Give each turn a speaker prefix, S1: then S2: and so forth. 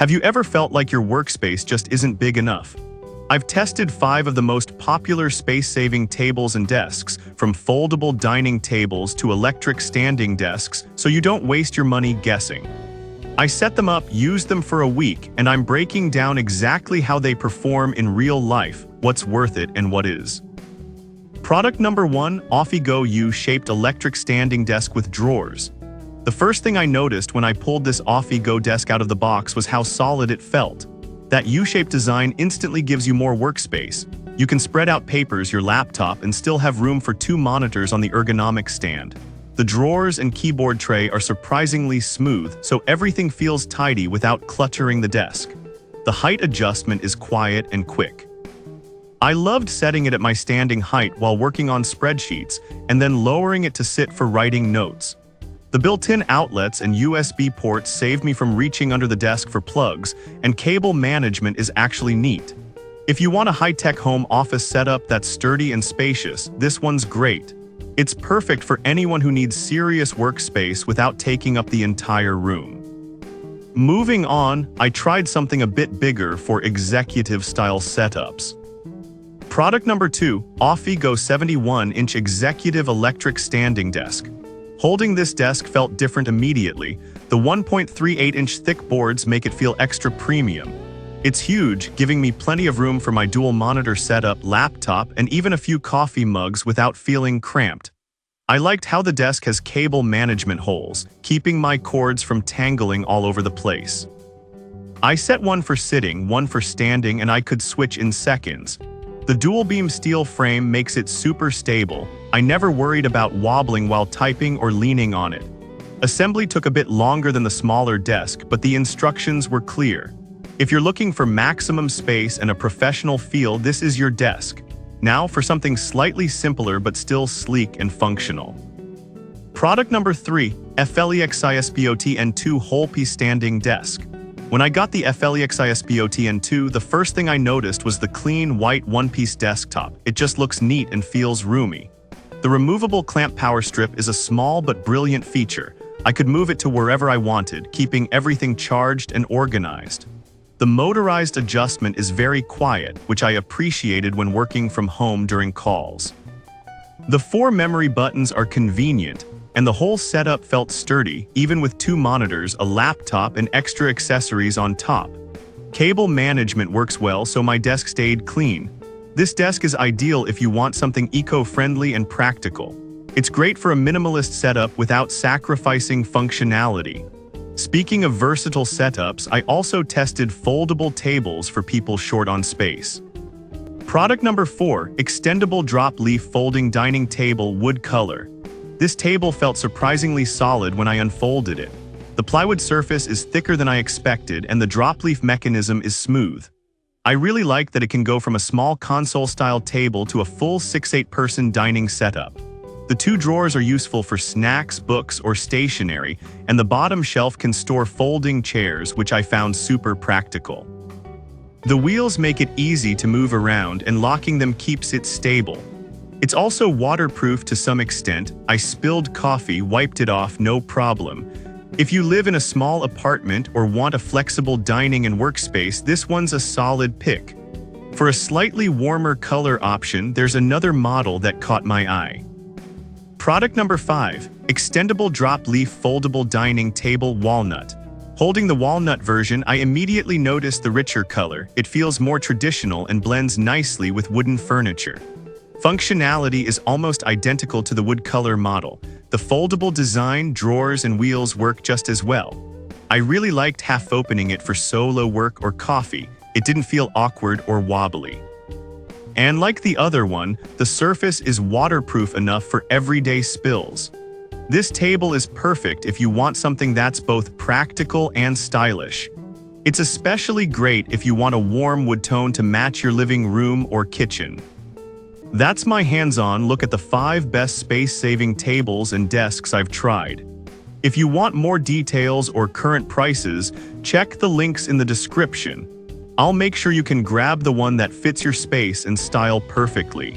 S1: Have you ever felt like your workspace just isn't big enough? I've tested 5 of the most popular space-saving tables and desks, from foldable dining tables to electric standing desks, so you don't waste your money guessing. I set them up, used them for a week, and I'm breaking down exactly how they perform in real life, what's worth it and what is. Product number 1, OffiGo U-shaped electric standing desk with drawers. The first thing I noticed when I pulled this OffiGo desk out of the box was how solid it felt. That U-shaped design instantly gives you more workspace. You can spread out papers, your laptop, and still have room for 2 monitors on the ergonomic stand. The drawers and keyboard tray are surprisingly smooth, so everything feels tidy without cluttering the desk. The height adjustment is quiet and quick. I loved setting it at my standing height while working on spreadsheets, and then lowering it to sit for writing notes. The built-in outlets and USB ports save me from reaching under the desk for plugs, and cable management is actually neat. If you want a high-tech home office setup that's sturdy and spacious, this one's great. It's perfect for anyone who needs serious workspace without taking up the entire room. Moving on, I tried something a bit bigger for executive-style setups. Product number 2, OffiGo 71-inch Executive Electric Standing Desk. Holding this desk felt different immediately. The 1.38-inch thick boards make it feel extra premium. It's huge, giving me plenty of room for my dual monitor setup, laptop, and even a few coffee mugs without feeling cramped. I liked how the desk has cable management holes, keeping my cords from tangling all over the place. I set one for sitting, one for standing, and I could switch in seconds. The dual-beam steel frame makes it super stable. I never worried about wobbling while typing or leaning on it. Assembly took a bit longer than the smaller desk, but the instructions were clear. If you're looking for maximum space and a professional feel, this is your desk. Now for something slightly simpler but still sleek and functional. Product number 3, Aliexpress N2 Whole-Piece Standing Desk. When I got the Aliexpress N2, the first thing I noticed was the clean white one-piece desktop. It just looks neat and feels roomy. The removable clamp power strip is a small but brilliant feature. I could move it to wherever I wanted, keeping everything charged and organized. The motorized adjustment is very quiet, which I appreciated when working from home during calls. The 4 memory buttons are convenient, and the whole setup felt sturdy, even with 2 monitors, a laptop, and extra accessories on top. Cable management works well, so my desk stayed clean. This desk is ideal if you want something eco-friendly and practical. It's great for a minimalist setup without sacrificing functionality. Speaking of versatile setups, I also tested foldable tables for people short on space. Product number 4, Extendable Drop Leaf Folding Dining Table Wood Color. This table felt surprisingly solid when I unfolded it. The plywood surface is thicker than I expected, and the drop leaf mechanism is smooth. I really like that it can go from a small console-style table to a full 6-8 person dining setup. The 2 drawers are useful for snacks, books, or stationery, and the bottom shelf can store folding chairs, which I found super practical. The wheels make it easy to move around, and locking them keeps it stable. It's also waterproof to some extent. I spilled coffee, wiped it off, no problem. If you live in a small apartment or want a flexible dining and workspace, this one's a solid pick. For a slightly warmer color option, there's another model that caught my eye. Product number 5, Extendable Drop Leaf Foldable Dining Table Walnut. Holding the walnut version, I immediately noticed the richer color. It feels more traditional and blends nicely with wooden furniture. Functionality is almost identical to the wood color model. The foldable design, drawers, and wheels work just as well. I really liked half opening it for solo work or coffee. It didn't feel awkward or wobbly. And like the other one, the surface is waterproof enough for everyday spills. This table is perfect if you want something that's both practical and stylish. It's especially great if you want a warm wood tone to match your living room or kitchen. That's my hands-on look at the 5 best space-saving tables and desks I've tried. If you want more details or current prices, check the links in the description. I'll make sure you can grab the one that fits your space and style perfectly.